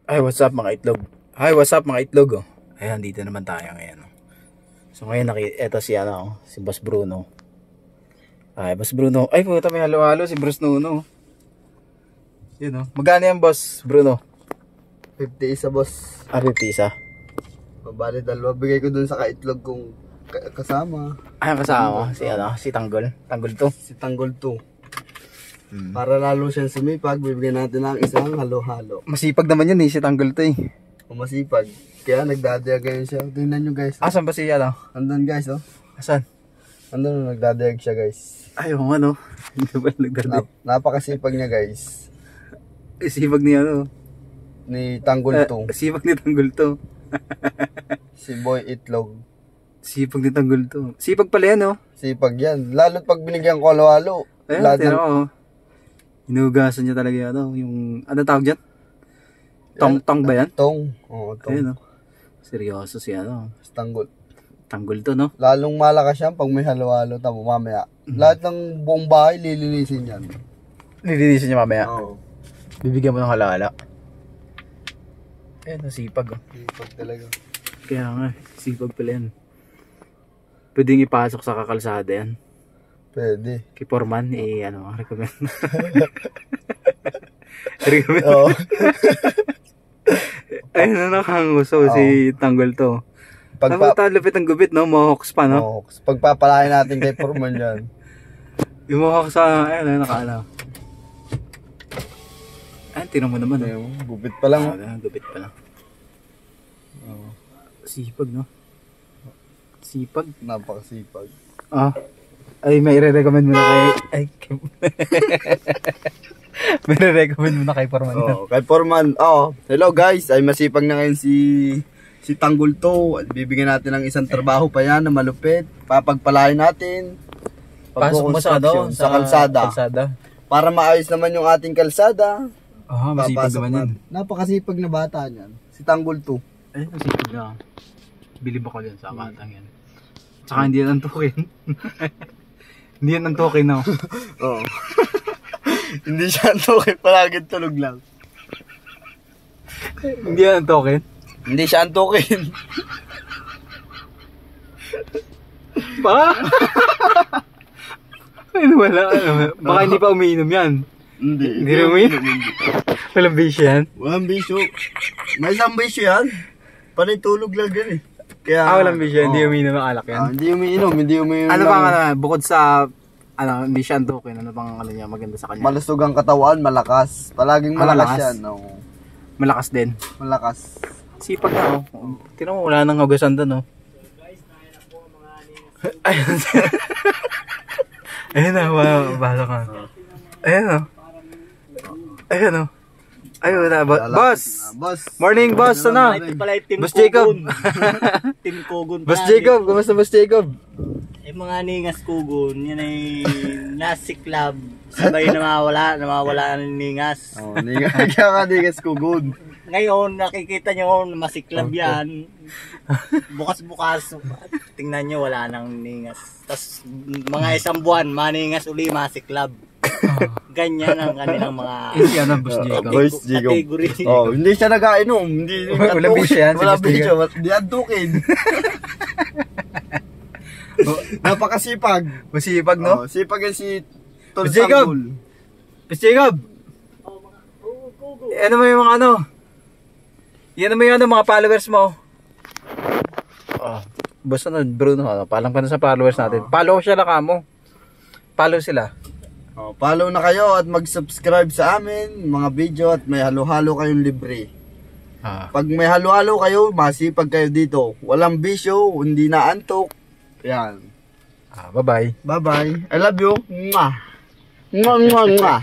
Ay, what's up mga itlog? Hi, what's up mga itlog? Oh. Ayan, dito naman tayo ngayon. So ngayon, eto si, si Boss Bruno. Ay, Boss Bruno. Ay, puta, may halo-halo si Bruce Nuno. Yun, oh. Magkano yan, Boss Bruno? 50 isa, boss. 50 isa. Mabali dalawa. Bigay ko dun sa kaitlog kong kasama. Ay, kasama si, si Tanggol. Tanggol to. Si Tanggol 2. Para lalo siyang sumipag, bibigyan natin ng isang halo-halo. Masipag naman yun si Tanggol to eh. O masipag. Kaya nagdadayag siya. Tingnan nyo guys. Asan ba siya Andun guys, oh. Asan? Andun, nagdadayag siya guys. Ay, oo nga no. Hindi ba nagdadayag? Napakasipag niya guys. Sipag niya ni Tanggol 2. Sipag ni Tanggol to. Si Boy Itlog. Sipag ni Tanggol to. Sipag pala yan, oh. Sipag yan. Lalo't pag binigyan ko halo-halo. Ayun, tira ko. Inugasan niya talaga yung ano tawag dyan? Tong ba yan? Tong. Oo, tong. Ayun, seryoso siya, Si Tanggol. Tanggol to, no? Lalong malakas yan pag may halo-halo. Tamo mamaya. Lahat ng buong bahay lilinisin yan. Lilinisin niya mamaya? Oo. Bibigyan mo ng halahala. Ayun, sipag, oh. Sipag talaga. Kaya nga, sipag pala yan. Pwedeng ipasok sa kakalsada yan. Pwede. Kay Foreman, recommend. Recommend. Oo. Ayun na nakanguso si Tanggol to. Lupit ang gubit, no? Mohawks pa, no? Mohawks. Pagpapalain natin kay Foreman yan. Yung Mohawks sa, ayun, nakaala. Ayun, tinan mo naman, no? Gubit pa lang. Gubit pa lang. Sipag, no? Sipag. Napakasipag. Ay, may i-recommend mo na may i-recommend mo na kay Foreman. Kay Foreman. Hello guys, ay masipag na ngayon si Tanggol to. Bibigyan natin ng isang trabaho pa yan na malupit. Papagpalain natin. Pasok mo sa kalsada. Para maayos naman yung ating kalsada. Masipag naman yan. Napakasipag na bata niyan. Si Tanggol to. Ay, masipag na. Bilib ako dyan sa batang yan. Tsaka hindi yan ang token. Hindi yan ang token, no? Oo. Hindi siya ang token. Palagi tulog lang. Hindi yan ang token? Hindi siya ang token. Pa? Ay, wala. Baka hindi pa umiinom yan. Hindi rin umiinom? Walang bisyo yan? Walang bisyo. May isang bisyo yan. Panay tulog lang yan eh. Kaya, walang bisyo, hindi umiinom ng alak yan? Hindi umiinom. Ano bang bukod sa, hindi siya ang token, ano bang niya maganda sa kanya? Malusog ang katawan, malakas. Palaging malakas yan. Malakas din? Malakas. Sipag na, Tinan mo, wala nang hugasan doon, Ayun. Ayun na, bahala ka. Ayun, Ayun, Ayun na, boss! Morning, boss! Boss Jacob! Team Kugon. Boss Jacob! Kumusta, Boss Jacob? Mga ningas Kugon, yan ay nasi club. Sabay nawawala ng ningas. Kaya nga ningas Kugon. Ngayon, nakikita nyo, masiklab yan. Bukas-bukas, tingnan nyo, wala nang ningas. Tapos, mga isang buwan, maningas uli, masiklab. Ganyan ang kanilang mga Boss Jacob. Category. Hindi siya nag-ainom. Wala bisyo yan. Wala bisyo. Hindi antukin. Napakasipag. Masipag, no? Sipag yan si Boss Jacob! Boss Jacob! Ano mo yung mga yan naman yung mga followers mo. Boss Bruno, palang ka na sa followers natin. Follow siya lang mo. Follow sila. Follow na kayo at mag-subscribe sa amin, mga video, at may halo-halo kayong libre. Pag may halo-halo kayo, masipag kayo dito. Walang bisyo, hindi na antok. Yan. Bye-bye. Bye-bye. I love you. Mwah. Mwah, mwah, mwah.